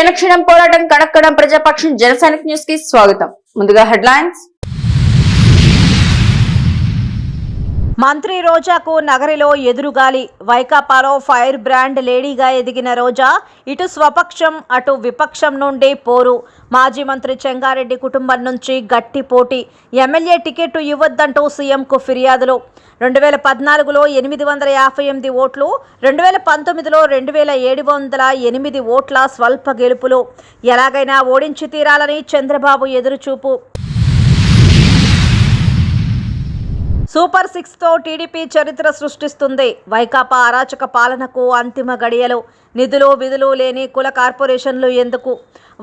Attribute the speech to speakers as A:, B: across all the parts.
A: క్షణక్షణం పోరాటం కణక్కడం ప్రజాపక్షం జనసైనిక్ న్యూస్ కి స్వాగతం. ముందుగా హెడ్లైన్స్.
B: మంత్రి రోజాకు నగరిలో ఎదురుగాలి. వైకాపాలో ఫైర్ బ్రాండ్ లేడీగా ఎదిగిన రోజా ఇటు స్వపక్షం అటు విపక్షం నుండి పోరు. మాజీ మంత్రి చెంగారెడ్డి కుటుంబం నుంచి గట్టి పోటీ. ఎమ్మెల్యే టికెట్ ఇవ్వొద్దంటూ సీఎంకు ఫిర్యాదులు. 2014లో 858 ఓట్లు, 2019లో 2708 ఓట్ల స్వల్ప గెలుపులు. ఎలాగైనా ఓడించి తీరాలని చంద్రబాబు ఎదురుచూపు. సూపర్ 6తో టీడీపీ చరిత్ర సృష్టిస్తుంది. వైకాపా అరాచక పాలనకు అంతిమ గడియలు. నిధులు విధులు లేని కుల కార్పొరేషన్లు ఎందుకు?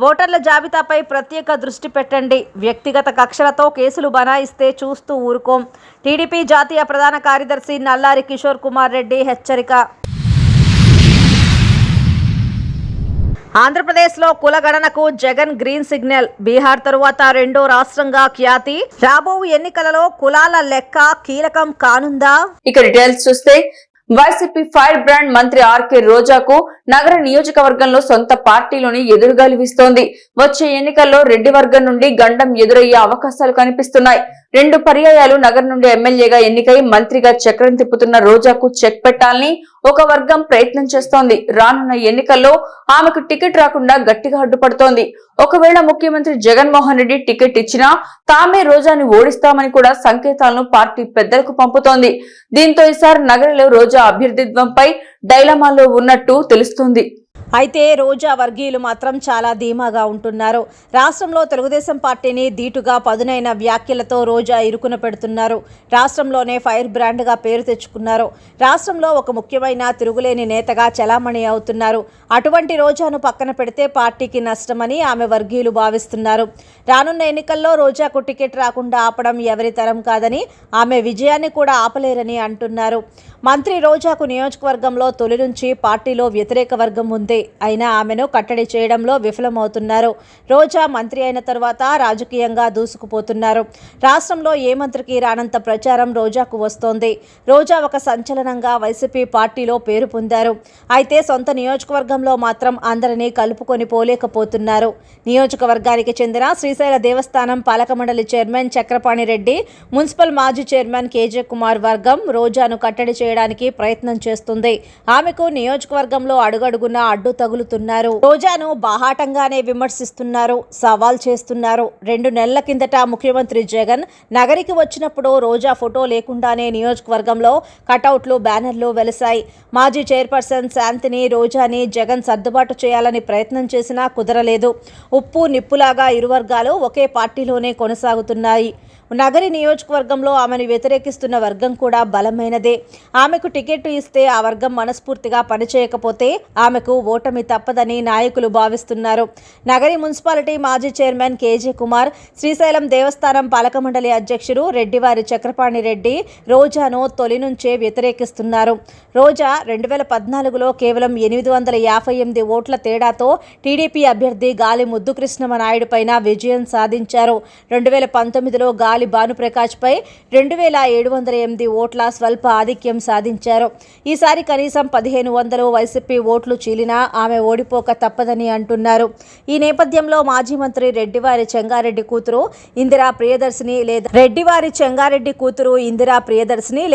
B: ఓటర్ల జాబితాపై ప్రత్యేక దృష్టి పెట్టండి. వ్యక్తిగత కక్షలతో కేసులు బనాయిస్తే చూస్తూ ఊరుకోం. టీడీపీ జాతీయ ప్రధాన కార్యదర్శి నల్లారి కిషోర్ కుమార్ రెడ్డి హెచ్చరిక. ఆంధ్రప్రదేశ్లో కులగణనకు జగన్ గ్రీన్ సిగ్నల్. బీహార్ తరువాత రెండో రాష్ట్రంగా ఖ్యాతి. రాబో ఎన్నికలలో కులాల లెక్క కీలకం కానుందా?
A: ఇక డీటెయిల్స్ చూస్తే వైసీపీ ఫైర్ బ్రాండ్ మంత్రి ఆర్కే రోజాకు నగర నియోజకవర్గంలో సొంత పార్టీలోని ఎదురుగాలి వీస్తోంది. వచ్చే ఎన్నికల్లో రెడ్డి వర్గం నుండి గండం ఎదురయ్యే అవకాశాలు కనిపిస్తున్నాయి. 2 పర్యాయాలు నగర్ నుండి ఎమ్మెల్యేగా ఎన్నికై మంత్రిగా చక్రం తిప్పుతున్న రోజాకు చెక్ పెట్టాలని ఒక వర్గం ప్రయత్నం చేస్తోంది. రానున్న ఎన్నికల్లో ఆమెకు టికెట్ రాకుండా గట్టిగా అడ్డుపడుతోంది. ఒకవేళ ముఖ్యమంత్రి జగన్మోహన్ రెడ్డి టికెట్ ఇచ్చినా తామే రోజాని ఓడిస్తామని కూడా సంకేతాలను పార్టీ పెద్దలకు పంపుతోంది. దీంతో ఈసారి నగరంలో రోజా అభ్యర్థిత్వంపై డైలమాలో ఉన్నట్టు తెలుస్తోంది.
B: అయితే రోజా వర్గీయులు మాత్రం చాలా ధీమాగా ఉంటున్నారు. రాష్ట్రంలో తెలుగుదేశం పార్టీని ధీటుగా పదునైన వ్యాఖ్యలతో రోజా ఇరుకున పెడుతున్నారు. రాష్ట్రంలోనే ఫైర్ బ్రాండ్గా పేరు తెచ్చుకున్నారు. రాష్ట్రంలో ఒక ముఖ్యమైన తిరుగులేని నేతగా చలామణి అవుతున్నారు. అటువంటి రోజాను పక్కన పెడితే పార్టీకి నష్టమని ఆమె వర్గీయులు భావిస్తున్నారు. రానున్న ఎన్నికల్లో రోజాకు టికెట్ రాకుండా ఆపడం ఎవరి తరం కాదని, ఆమె విజయాన్ని కూడా ఆపలేరని అంటున్నారు. మంత్రి రోజాకు నియోజకవర్గంలో తొలి నుంచి పార్టీలో వ్యతిరేక వర్గం ఉంది. అయినా ఆమెను కట్టడి చేయడంలో విఫలమవుతున్నారు. రోజా మంత్రి అయిన తర్వాత రాజకీయంగా దూసుకుపోతున్నారు. రాష్ట్రంలో ఏ మంత్రికి రానంత ప్రచారం రోజాకు వస్తోంది. రోజా ఒక సంచలనంగా వైసీపీ పార్టీలో పేరు పొందారు. అయితే సొంత నియోజకవర్గంలో మాత్రం అందరినీ కలుపుకొని పోలేకపోతున్నారు. నియోజకవర్గానికి చెందిన శ్రీశైల దేవస్థానం పాలక మండలి చైర్మన్ చక్రపాణి రెడ్డి, మున్సిపల్ మాజీ చైర్మన్ కేజే కుమార్ వర్గం రోజాను కట్టడి చేయడానికి ప్రయత్నం చేస్తుంది. ఆమెకు నియోజకవర్గంలో అడుగడుగున అడ్డు తగులుతున్నారు. రోజాను బాహాటంగానే విమర్శిస్తున్నారు, సవాల్ చేస్తున్నారు. 2 నెలల కిందట ముఖ్యమంత్రి జగన్ నగరికి వచ్చినప్పుడు రోజా ఫోటో లేకుండానే నియోజకవర్గంలో కటౌట్లు, బ్యానర్లు వెలిశాయి. మాజీ చైర్పర్సన్ శాంతిని, రోజాని జగన్ సర్దుబాటు చేయాలని ప్రయత్నం చేసినా కుదరలేదు. ఉప్పు నిప్పులాగా ఇరు వర్గాలు ఒకే పార్టీలోనే కొనసాగుతున్నాయి. నగరి నియోజకవర్గంలో ఆమెను వ్యతిరేకిస్తున్న వర్గం కూడా బలమైనదే. ఆమెకు టికెట్ ఇస్తే ఆ వర్గం మనస్ఫూర్తిగా పనిచేయకపోతే ఆమెకు ఓటమి తప్పదని నాయకులు భావిస్తున్నారు. నగరి మున్సిపాలిటీ మాజీ చైర్మన్ కేజే కుమార్, శ్రీశైలం దేవస్థానం పాలక మండలి అధ్యక్షుడు రెడ్డివారి చక్రపాణి రెడ్డి రోజాను తొలి నుంచే వ్యతిరేకిస్తున్నారు. రోజా 2014లో కేవలం 858 ఓట్ల తేడాతో టీడీపీ అభ్యర్థి గాలి ముద్దుకృష్ణమ నాయుడు పైన విజయం సాధించారు. 2019లో గాలి భానుప్రకాష్ పై 2708 ఓట్ల స్వల్ప ఆధిక్యం సాధించారు. ఈసారి కనీసం 1500 వైసీపీ ఓట్లు చీలినా ఆమె ఓడిపోక తప్పదని అంటున్నారు. ఈ నేపథ్యంలో మాజీ మంత్రి రెడ్డివారి చెంగారెడ్డి కూతురు ఇందిరా ప్రియదర్శిని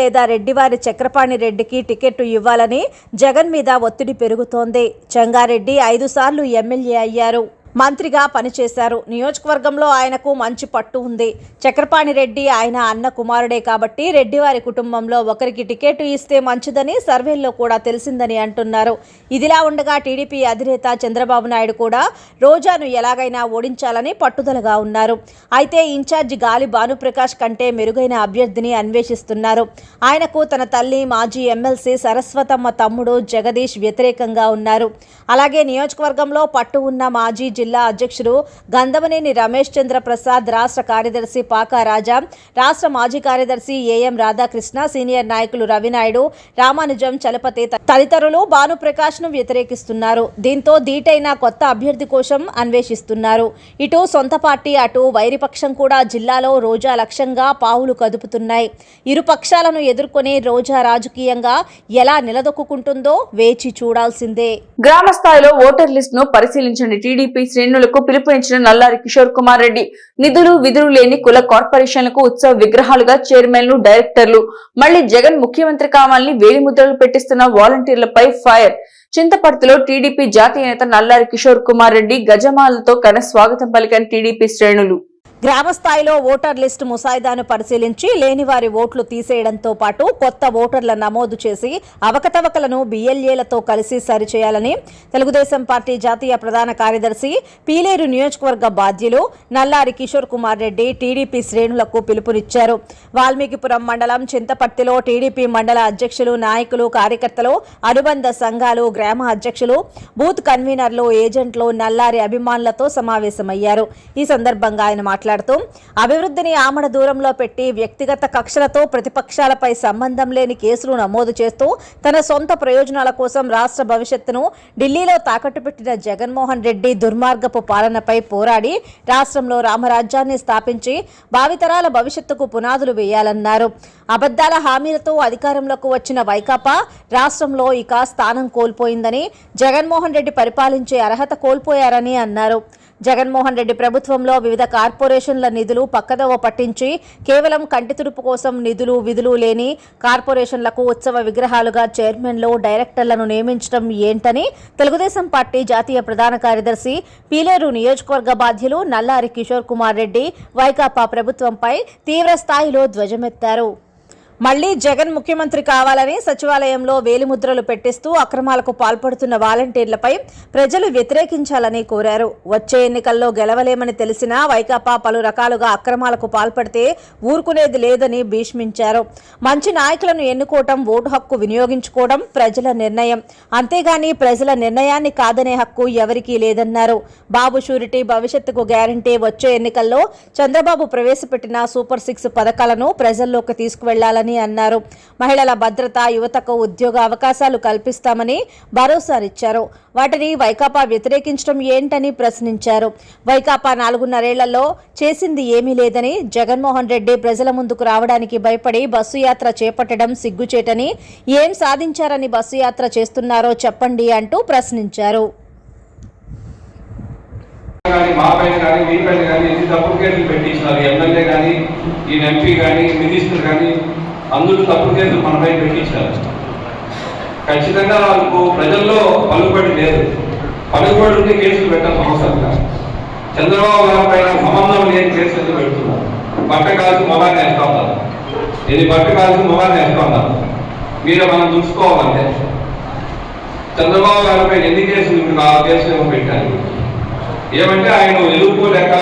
B: లేదా రెడ్డివారి చక్రపాణి రెడ్డికి టికెట్ ఇవ్వాలని జగన్ మీద ఒత్తిడి పెరుగుతోంది. చెంగారెడ్డి 5 సార్లు ఎమ్మెల్యే అయ్యారు, మంత్రిగా పనిచేశారు. నియోజకవర్గంలో ఆయనకు మంచి పట్టు ఉంది. చక్రపాణి రెడ్డి ఆయన అన్న కుమారుడే కాబట్టి రెడ్డివారి కుటుంబంలో ఒకరికి టికెట్ ఇస్తే మంచిదని సర్వేల్లో కూడా తెలిసిందని అంటున్నారు. ఇదిలా ఉండగా టీడీపీ అధినేత చంద్రబాబు నాయుడు కూడా రోజాను ఎలాగైనా ఓడించాలని పట్టుదలగా ఉన్నారు. అయితే ఇన్ఛార్జి గాలి భానుప్రకాష్ కంటే మెరుగైన అభ్యర్థిని అన్వేషిస్తున్నారు. ఆయనకు తన తల్లి మాజీ ఎమ్మెల్సీ సరస్వతమ్మ తమ్ముడు జగదీష్ వ్యతిరేకంగా ఉన్నారు. అలాగే నియోజకవర్గంలో పట్టు ఉన్న మాజీ జిల్లా అధ్యక్షుడు గంధమనేని రమేష్ చంద్ర ప్రసాద్, రాష్ట్ర కార్యదర్శి పాకా రాజా, రాష్ట్ర మాజీ కార్యదర్శి ఏఎం రాధాకృష్ణ, సీనియర్ నాయకులు రవినాయుడు, రామానుజం, చలపతి తదితరులు భానుప్రకాష్ ను వ్యతిరేకిస్తున్నారు. దీంతో ధీటైన కొత్త అభ్యర్థి కోసం అన్వేషిస్తున్నారు. ఇటు సొంత పార్టీ, అటు వైరిపక్షం కూడా జిల్లాలో రోజా లక్ష్యంగా పావులు కదుపుతున్నాయి. ఇరు పక్షాలను ఎదుర్కొని రోజా రాజకీయంగా ఎలా నిలదొక్కుంటుందో వేచి చూడాల్సిందే.
A: గ్రామ స్థాయిలో ఓటర్ లిస్ట్ ను పరిశీలించండి. టీడీపీ శ్రేణులకు పిలుపునిచ్చిన నల్లారి కిషోర్ కుమార్ రెడ్డి. నిధులు విధులు లేని కుల కార్పొరేషన్లకు ఉత్సవ విగ్రహాలుగా చైర్మన్లు, డైరెక్టర్లు. మళ్లీ జగన్ ముఖ్యమంత్రి కావాలని వేలిముద్రలు పెట్టిస్తున్న వాలంటీర్లపై ఫైర్. చింతపర్తిలో టీడీపీ జాతీయ నేత నల్లారి కిషోర్ కుమార్ రెడ్డి గజమాలతో ఘన స్వాగతం పలికిన టీడీపీ శ్రేణులు.
B: గ్రామ స్థాయిలో ఓటర్ లిస్టు ముసాయిదాను పరిశీలించి లేని వారి ఓట్లు తీసేయడంతో పాటు కొత్త ఓటర్ల నమోదు చేసి అవకతవకలను బిఎల్ఏలతో కలిసి సరిచేయాలని తెలుగుదేశం పార్టీ జాతీయ ప్రధాన కార్యదర్శి పీలేరు నియోజకవర్గ బాధ్యులు నల్లారి కిషోర్ కుమార్ రెడ్డి టీడీపీ శ్రేణులకు పిలుపునిచ్చారు. వాల్మీకిపురం మండలం చింతపర్తిలో టీడీపీ మండల అధ్యక్షులు, నాయకులు, కార్యకర్తలు, అనుబంధ సంఘాలు, గ్రామ అధ్యక్షులు, బూత్ కన్వీనర్లు, ఏజెంట్లు, నల్లారి అభిమానులతో సమావేశమయ్యారు. ఈ సందర్భంగా ఆయన మాట్లాడుతూ అభివృద్ధిని ఆమడ దూరంలో పెట్టి వ్యక్తిగత కక్షలతో ప్రతిపక్షాలపై సంబంధం లేని కేసులు నమోదు చేస్తూ తన సొంత ప్రయోజనాల కోసం రాష్ట్ర భవిష్యత్తును ఢిల్లీలో తాకట్టు పెట్టిన జగన్మోహన్ రెడ్డి దుర్మార్గపు పాలనపై పోరాడి రాష్ట్రంలో రామరాజ్యాన్ని స్థాపించి భావితరాల భవిష్యత్తుకు పునాదులు వేయాలన్నారు. అబద్దాల హామీలతో అధికారంలోకి వచ్చిన వైకాపా రాష్ట్రంలో ఇక స్థానం కోల్పోయిందని, జగన్మోహన్ రెడ్డి పరిపాలించే అర్హత కోల్పోయారని అన్నారు. జగన్మోహన్ రెడ్డి ప్రభుత్వంలో వివిధ కార్పొరేషన్ల నిధులు పక్కదోవ పట్టించి కేవలం కంటితుడుపు కోసం నిధులు విధులు లేని కార్పొరేషన్లకు ఉత్సవ విగ్రహాలుగా చైర్మన్లు, డైరెక్టర్లను నియమించడం ఏంటని తెలుగుదేశం పార్టీ జాతీయ ప్రధాన కార్యదర్శి పీలేరు నియోజకవర్గ బాధ్యులు నల్లారి కిషోర్ కుమార్ రెడ్డి వైకాపా ప్రభుత్వంపై తీవ్ర స్థాయిలో ధ్వజమెత్తారు. మళ్లీ జగన్ ముఖ్యమంత్రి కావాలని సచివాలయంలో వేలిముద్రలు పెట్టిస్తూ అక్రమాలకు పాల్పడుతున్న వాలంటీర్లపై ప్రజలు వ్యతిరేకించాలని కోరారు. వచ్చే ఎన్నికల్లో గెలవలేమని తెలిసినా వైకాపా పలు రకాలుగా అక్రమాలకు పాల్పడితే ఊరుకునేది లేదని భీష్మించారు. మంచి నాయకులను ఎన్నుకోవటం, ఓటు హక్కు వినియోగించుకోవడం ప్రజల నిర్ణయం, అంతేగాని ప్రజల నిర్ణయాన్ని కాదనే హక్కు ఎవరికీ లేదన్నారు. బాబు షూరిటీ, భవిష్యత్తుకు గ్యారంటీ, వచ్చే ఎన్నికల్లో చంద్రబాబు ప్రవేశపెట్టిన సూపర్ 6 పథకాలను ప్రజల్లోకి తీసుకువెళ్లాలని అన్నారు. మహిళల భద్రత, యువతకు ఉద్యోగ అవకాశాలు కల్పిస్తామని భరోసానిచ్చారు. వాటిని వైకాపా వ్యతిరేకించడం ఏంటని ప్రశ్నించారు. వైకాపా 4.5 చేసింది ఏమీ లేదని, జగన్మోహన్ రెడ్డి ప్రజల ముందుకు రావడానికి భయపడి బస్సు యాత్ర చేపట్టడం సిగ్గుచేటని, ఏం సాధించారని బస్సు యాత్ర చేస్తున్నారో చెప్పండి అంటూ ప్రశ్నించారు.
C: మా పైన కానీ మీ పైన కానీ ఎన్ని తప్పుడు కేసులు పెట్టించినారు. ఎమ్మెల్యే కానీ, ఈ ఎంపీ కానీ, మినిస్టర్ కానీ అందరూ తప్పుడు కేసులు మనపై పెట్టించారు. ఖచ్చితంగా వాళ్ళకు ప్రజల్లో పలుకుబడి లేదు. పలుకుబడి ఉంటే కేసులు పెట్టాల్సిన అవసరం కాదు. చంద్రబాబు గారి పైన సంబంధం లేని కేసులు పెడుతున్నారు. బట్ట కాల్సి మొబైల్ వేస్తా ఉన్నారు. ఇది బట్ట కాల్సి మొబైల్ వేస్తా ఉన్నారు. మీరే మనం చూసుకోవాలంటే చంద్రబాబు గారిపై ఎన్ని కేసులు ఇప్పుడు 6 కేసులు పెట్టారు. ఏమంటే ఆయన ఎదుర్కోలేక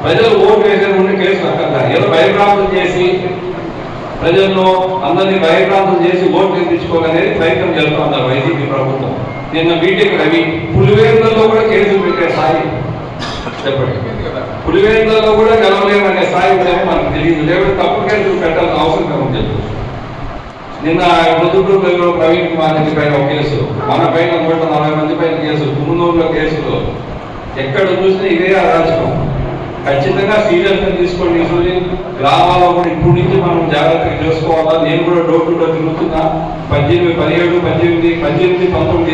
C: ప్రజలు ఓటు వేసే ముందు కేసులు అక్కర్లా, ఏదో భయభ్రాంతులు చేసి ప్రజలను అందరినీ భయభ్రాంతులు చేసి ఓటు తెప్పించుకోవాలనేది ప్రయత్నం చేస్తూ ఉన్నారు వైసీపీ ప్రభుత్వం. నిన్న మీటింగ్ రవి పులివేందులలో కూడా కేసులు పెట్టే స్థాయి చెప్పండి. పులివేందులలో కూడా గెలవలేమనే స్థాయి ఉందేమో మనకు తెలియదు. లేకపోతే తప్పుడు కేసులు పెట్టాల్సిన అవసరం ఉంది. నిన్న పొద్దుటూరులో ప్రవీణ్ కుమార్ రెడ్డి పైన ఒక కేసు, మన పైన 140 మంది పైన కేసు, కుమునూరులో కేసులు, ఎక్కడ చూసినా ఇదే అరాచకం. ఖచ్చితంగా సీరియస్గా తీసుకోండి. గ్రామాల్లో కూడా ఇప్పుడు నుంచి మనం జాగ్రత్తగా చేసుకోవాలా. నేను కూడా డోర్ టు డోర్ తిరుగుతున్నా. 17, 18, 19,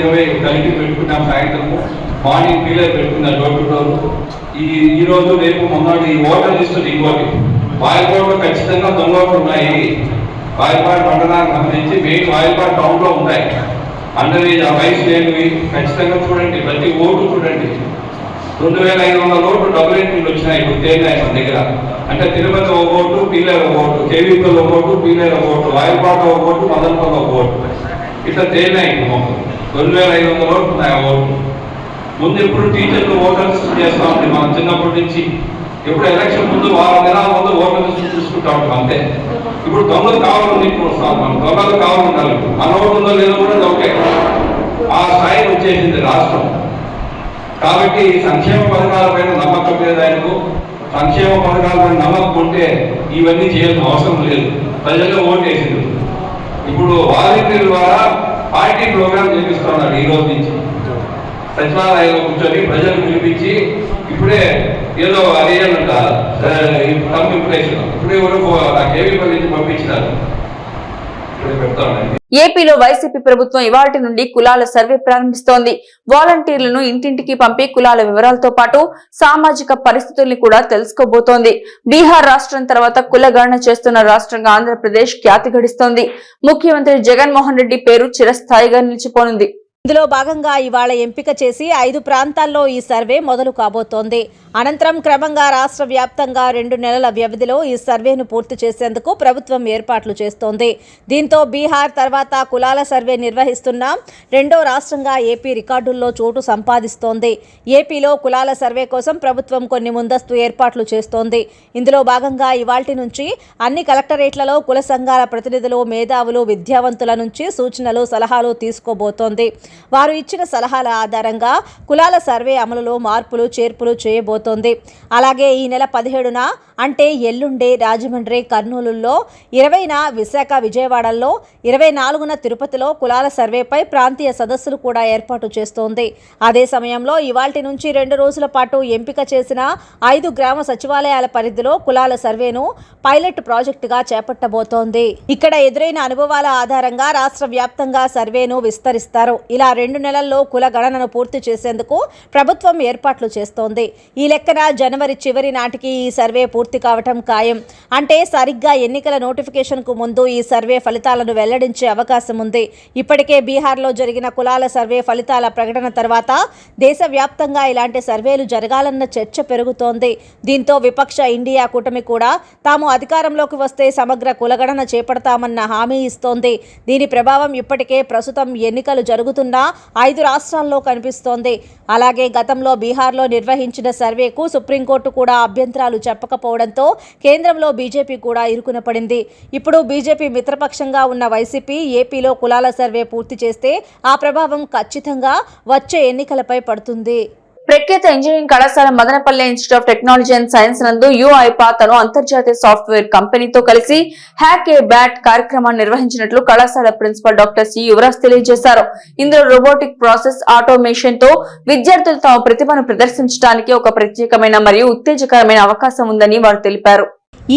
C: 20 కలిపి పెట్టుకున్నాం. సాయంత్రము మార్నింగ్ పీలర్ పెట్టుకున్నా డోర్ టు డోర్. ఈ రోజు రేపు మొన్నటి ఈ ఓటర్ లిస్టు ఇంకోటి వాయిల్పాడులో ఖచ్చితంగా దొంగలు ఉన్నాయి. వాయిల్పాడు మండలానికి సంబంధించి మెయిన్ వాయిల్పాడు టౌన్లో ఉంటాయి. అండర్ ఏజ్ వయసు లేనివి ఖచ్చితంగా చూడండి. ప్రతి ఓటు చూడండి. 2500 ఓట్లు డబుల్ ఎంట్రీలు వచ్చినాయి ఇప్పుడు తేలినాయి మన దగ్గర. అంటే తిరుపతి ఒక ఓటు, పీలేరు ఒక ఓటు, కేవీపీలో ఒక ఓటు, పీలేరు ఒక ఓటు, వాయిల్పాడు ఒక ఓటు, మదనపల్లి ఒక ఓటు, ఇట్లా తేలినాయి. 2500 ఓట్లు ఉన్నాయి ఆ ఓటు. ముందు ఎప్పుడు టీచర్లు ఓటర్స్ చేస్తూ ఉంటాయి మనం చిన్నప్పటి నుంచి. ఇప్పుడు ఎలక్షన్ ముందు 6 దినాల ముందు ఓటర్స్ చూసుకుంటా ఉంటాం అంతే. ఇప్పుడు దొంగలు కావాలని ఇప్పుడు వస్తాం మనం. దొంగలు కావాలంటారు. మన ఓటు ఉందో లేదో కూడా దొంగే. ఆ స్థాయి వచ్చేసింది రాష్ట్రం. కాబట్టి సంక్షేమ పథకాలపైన నమ్మకం లేదు ఆయనకు. సంక్షేమ పథకాలపైన నమ్మకం ఉంటే ఇవన్నీ చేయాల్సిన అవసరం లేదు. ప్రజల్లో ఓటేసింది. ఇప్పుడు వాలంటీర్ల ద్వారా పార్టీ ప్రోగ్రామ్ చేపిస్తున్నారు. ఈ రోజు నుంచి సచివాలయంలో కూర్చొని ప్రజలు పిలిపించి ఇప్పుడే ఏదో అదేనంట కమ్ ఇంప్రెషన్ ఇప్పుడే కూడా కేవీపల్లి నుంచి పంపించినారు.
A: ఏపీలో వైసీపీ ప్రభుత్వం ఇవాల్టి నుండి కులాల సర్వే ప్రారంభిస్తోంది. వాలంటీర్లను ఇంటింటికి పంపి కులాల వివరాలతో పాటు సామాజిక పరిస్థితుల్ని కూడా తెలుసుకోబోతోంది. బీహార్ రాష్ట్రం తర్వాత కుల గణన చేస్తున్న రాష్ట్రంగా ఆంధ్రప్రదేశ్ ఖ్యాతి గడిస్తోంది. ముఖ్యమంత్రి జగన్మోహన్ రెడ్డి పేరు చిరస్థాయిగా నిలిచిపోనుంది.
B: ఇందులో భాగంగా ఇవాళ ఎంపిక చేసి 5 ప్రాంతాల్లో ఈ సర్వే మొదలు కాబోతోంది. అనంతరం క్రమంగా రాష్ట్ర వ్యాప్తంగా 2 నెలల వ్యవధిలో ఈ సర్వేను పూర్తి చేసేందుకు ప్రభుత్వం ఏర్పాట్లు చేస్తోంది. దీంతో బీహార్ తర్వాత కులాల సర్వే నిర్వహిస్తున్న రెండో రాష్ట్రంగా ఏపీ రికార్డుల్లో చోటు సంపాదిస్తోంది. ఏపీలో కులాల సర్వే కోసం ప్రభుత్వం కొన్ని ముందస్తు ఏర్పాట్లు చేస్తోంది. ఇందులో భాగంగా ఇవాల్టి నుంచి అన్ని కలెక్టరేట్లలో కుల సంఘాల ప్రతినిధులు, మేధావులు, విద్యావంతుల నుంచి సూచనలు, సలహాలు తీసుకోబోతోంది. వారు ఇచ్చిన సలహాల ఆధారంగా కులాల సర్వే అమలులో మార్పులు, చేర్పులు చేయబోతోంది. అలాగే ఈ నెల 17న అంటే ఎల్లుండే రాజమండ్రి, కర్నూలులో, 20న విశాఖ, విజయవాడలో, 24న తిరుపతిలో కులాల సర్వేపై ప్రాంతీయ సదస్సులు కూడా ఏర్పాటు చేస్తోంది. అదే సమయంలో ఇవాల్టి నుంచి 2 రోజుల పాటు ఎంపిక చేసిన 5 గ్రామ సచివాలయాల పరిధిలో కులాల సర్వేను పైలట్ ప్రాజెక్టుగా చేపట్టబోతోంది. ఇక్కడ ఎదురైన అనుభవాల ఆధారంగా రాష్ట్ర వ్యాప్తంగా సర్వేను విస్తరిస్తారు. ఇలా 2 నెలల్లో కుల గణనను పూర్తి చేసేందుకు ప్రభుత్వం ఏర్పాట్లు చేస్తోంది. ఈ లెక్కన జనవరి చివరి నాటికి ఈ సర్వే పూర్తి కావటం ఖాయం. అంటే సరిగ్గా ఎన్నికల నోటిఫికేషన్కు ముందు ఈ సర్వే ఫలితాలను వెల్లడించే అవకాశం ఉంది. ఇప్పటికే బీహార్లో జరిగిన కులాల సర్వే ఫలితాల ప్రకటన తర్వాత దేశవ్యాప్తంగా ఇలాంటి సర్వేలు జరగాలన్న చర్చ పెరుగుతోంది. దీంతో విపక్ష ఇండియా కూటమి కూడా తాము అధికారంలోకి వస్తే సమగ్ర కులగణన చేపడతామన్న హామీ ఇస్తోంది. దీని ప్రభావం ఇప్పటికే ప్రస్తుతం ఎన్నికలు జరుగుతున్న 5 రాష్ట్రాల్లో కనిపిస్తోంది. అలాగే గతంలో బీహార్లో నిర్వహించిన సర్వేకు సుప్రీంకోర్టు కూడా అభ్యంతరాలు చెప్పకపోవడంతో కేంద్రంలో బీజేపీ కూడా ఇరుకున పడింది. ఇప్పుడు బీజేపీ మిత్రపక్షంగా ఉన్న వైసీపీ ఏపీలో కులాల సర్వే పూర్తి చేస్తే ఆ ప్రభావం ఖచ్చితంగా వచ్చే ఎన్నికలపై పడుతుంది.
A: ప్రఖ్యాత ఇంజనీరింగ్ కళాశాల Madanapalle institute of technology and science నందు యుఐపాత్ అను అంతర్జాతీయ సాఫ్ట్వేర్ కంపెనీతో కలిసి హ్యాక్ ఏ బ్యాట్ కార్యక్రమాన్ని నిర్వహించినట్లు కళాశాల ప్రిన్సిపల్ డాక్టర్ సి యువరాజ్ తెలియజేశారు. ఇందులో రోబోటిక్ ప్రాసెస్ ఆటోమేషన్ తో విద్యార్థులు తమ ప్రతిభను ప్రదర్శించడానికి ఒక ప్రత్యేకమైన మరియు ఉత్తేజకరమైన అవకాశం ఉందని వారు తెలిపారు.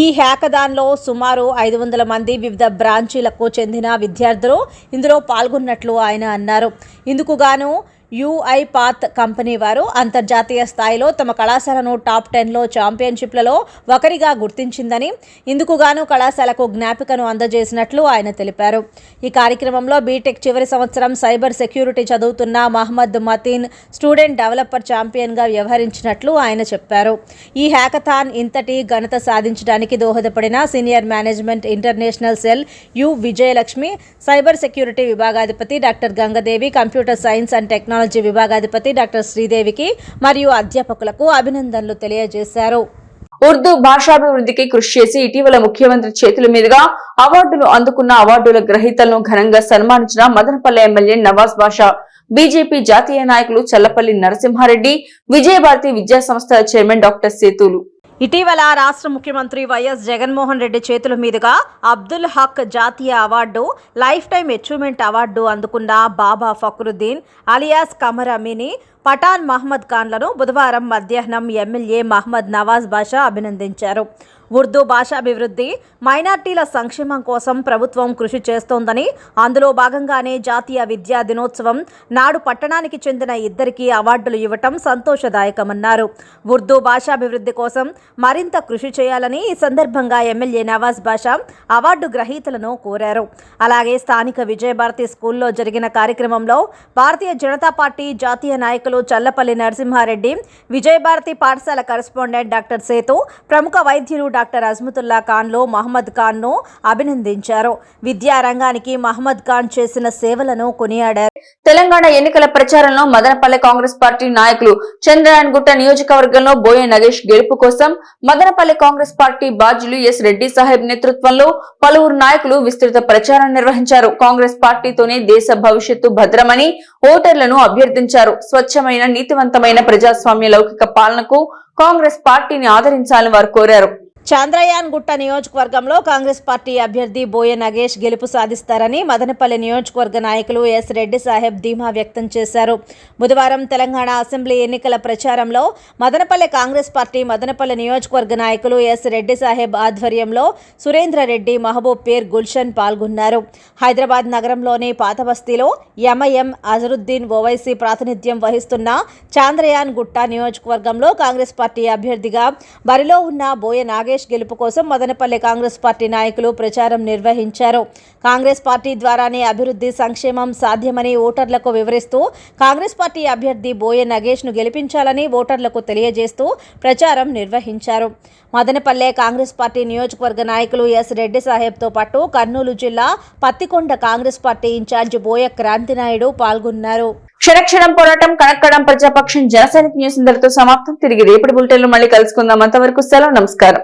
B: ఈ హ్యాకథాన్లో సుమారు 500 మంది వివిధ బ్రాంచీలకు చెందిన విద్యార్థులు ఇందులో పాల్గొన్నట్లు ఆయన అన్నారు. ఇందుకు గాను యుఐపాత్ కంపెనీ వారు అంతర్జాతీయ స్థాయిలో తమ కళాశాలను టాప్ 10లో ఛాంపియన్షిప్లలో ఒకరిగా గుర్తించిందని, ఇందుకు గాను కళాశాలకు జ్ఞాపికను అందజేసినట్లు ఆయన తెలిపారు. ఈ కార్యక్రమంలో బీటెక్ చివరి సంవత్సరం సైబర్ సెక్యూరిటీ చదువుతున్న మహమ్మద్ మతీన్ స్టూడెంట్ డెవలపర్ ఛాంపియన్గా వ్యవహరించినట్లు ఆయన చెప్పారు. ఈ హ్యాకథాన్ ఇంతటి ఘనత సాధించడానికి దోహదపడిన senior management international cell U Vijayalakshmi, cyber security విభాగాధిపతి doctor Gangadevi, computer science and technology విభాగాధిపతి డాక్టర్ శ్రీదేవికి మరియు అధ్యాపకులకు అభినందనలు తెలియజేశారు.
A: ఉర్దూ భాషాభివృద్ధికి కృషి చేసి ఇటీవల ముఖ్యమంత్రి చేతుల మీదుగా అవార్డులు అందుకున్న అవార్డుల గ్రహీతలను ఘనంగా సన్మానించిన మదనపల్లె ఎమ్మెల్యే నవాజ్ బాషా, బీజేపీ జాతీయ నాయకులు చల్లపల్లి నరసింహారెడ్డి, విజయభారతి విద్యా సంస్థల చైర్మన్ డాక్టర్ సేతులు.
B: ఇటీవల రాష్ట్ర ముఖ్యమంత్రి వైఎస్ జగన్మోహన్ రెడ్డి చేతుల మీదుగా అబ్దుల్ హక్ జాతీయ award, life time achievement award అందుకున్న బాబా ఫక్రుద్దీన్ అలియాస్ కమర్ అమీని, పఠాన్ మహమ్మద్ ఖాన్లను బుధవారం మధ్యాహ్నం ఎమ్మెల్యే మహమ్మద్ నవాజ్ బాషా అభినందించారు. ఉర్దూ భాషాభివృద్ధి, మైనార్టీల సంక్షేమం కోసం ప్రభుత్వం కృషి చేస్తోందని, అందులో భాగంగానే జాతీయ విద్యా దినోత్సవం నాడు పట్టణానికి చెందిన 2 అవార్డులు ఇవ్వటం సంతోషదాయకమన్నారు. ఉర్దూ భాషాభివృద్ధి కోసం మరింత కృషి చేయాలని ఈ సందర్భంగా ఎమ్మెల్యే నవాజ్ బాషా అవార్డు గ్రహీతలను కోరారు. అలాగే స్థానిక విజయభారతి స్కూల్లో జరిగిన కార్యక్రమంలో భారతీయ జనతా పార్టీ జాతీయ నాయకులు చల్లపల్లి నరసింహారెడ్డి, విజయభారతి పాఠశాల కరెస్పాండెంట్ డాక్టర్ సేతు, ప్రముఖ వైద్యులు డాక్టర్ అజ్మతుల్లా ఖాన్లు మహమ్మద్ ఖాన్ను అభినందించారు. విద్యారంగానికి మహమ్మద్ ఖాన్ చేసిన సేవలను కొనియాడారు.
A: తెలంగాణ ఎన్నికల ప్రచారంలో మదనపల్లె కాంగ్రెస్ పార్టీ నాయకులు చంద్రయాన్గుట్ట నియోజకవర్గంలో బోయ నగేష్ గెలుపు కోసం మదనపల్లె కాంగ్రెస్ పార్టీ బాధ్యులు ఎస్ రెడ్డి సాహెబ్ నేతృత్వంలో పలువురు నాయకులు విస్తృత ప్రచారం నిర్వహించారు. కాంగ్రెస్ పార్టీతోనే దేశ భవిష్యత్తు భద్రమని ఓటర్లను అభ్యర్థించారు. స్వచ్ఛమైన నీతివంతమైన ప్రజాస్వామ్య లౌకిక పాలనకు కాంగ్రెస్ పార్టీని ఆదరించాలని వారు కోరారు.
B: చంద్రయాన్గుట్ట నియోజకవర్గంలో కాంగ్రెస్ పార్టీ అభ్యర్థి బోయ నగేష్ గెలుపు సాధిస్తారని మదనపల్లె నియోజకవర్గ నాయకులు ఎస్ రెడ్డి సాహెబ్ ధీమా వ్యక్తం చేశారు. బుధవారం తెలంగాణ అసెంబ్లీ ఎన్నికల ప్రచారంలో మదనపల్లె కాంగ్రెస్ పార్టీ మదనపల్లె నియోజకవర్గ నాయకులు ఎస్ రెడ్డి సాహెబ్ ఆధ్వర్యంలో సురేంద్ర రెడ్డి, మహబూబ్ పేర్, గుల్షన్ పాల్గొన్నారు. హైదరాబాద్ నగరంలోని పాతబస్తీలో ఎంఐఎం అజరుద్దీన్ ఓవైసీ ప్రాతినిధ్యం వహిస్తున్న చంద్రయాన్గుట్ట నియోజకవర్గంలో కాంగ్రెస్ పార్టీ అభ్యర్థిగా బరిలో ఉన్న బోయ నాగేష్ గెలుపు కోసం మదనపల్లె కాంగ్రెస్ పార్టీ నాయకులు ప్రచారం నిర్వహించారు. కాంగ్రెస్ పార్టీ ద్వారానే అభివృద్ధి, సంక్షేమం సాధ్యమని ఓటర్లకు వివరిస్తూ కాంగ్రెస్ పార్టీ అభ్యర్థి బోయ నగేష్ ను గెలిపించాలని ఓటర్లకు తెలియజేస్తూ ప్రచారం నిర్వహించారు. మదనపల్లె కాంగ్రెస్ పార్టీ నియోజకవర్గ నాయకులు ఎస్ రెడ్డి సాహెబ్తో పాటు కర్నూలు జిల్లా పత్తికొండ కాంగ్రెస్ పార్టీ ఇన్ఛార్జ్ బోయ క్రాంతినాయుడు పాల్గొన్నారు.
A: క్షణక్షణం పోరాటం, కనక్కడం ప్రజాపక్షం. జనసైనిక న్యూస్ ఇంతటితో సమాప్తం. తిరిగి రేపటి బులెటిన్లో మళ్ళీ కలుసుకుందాం. అంతవరకు సెలవు, నమస్కారం.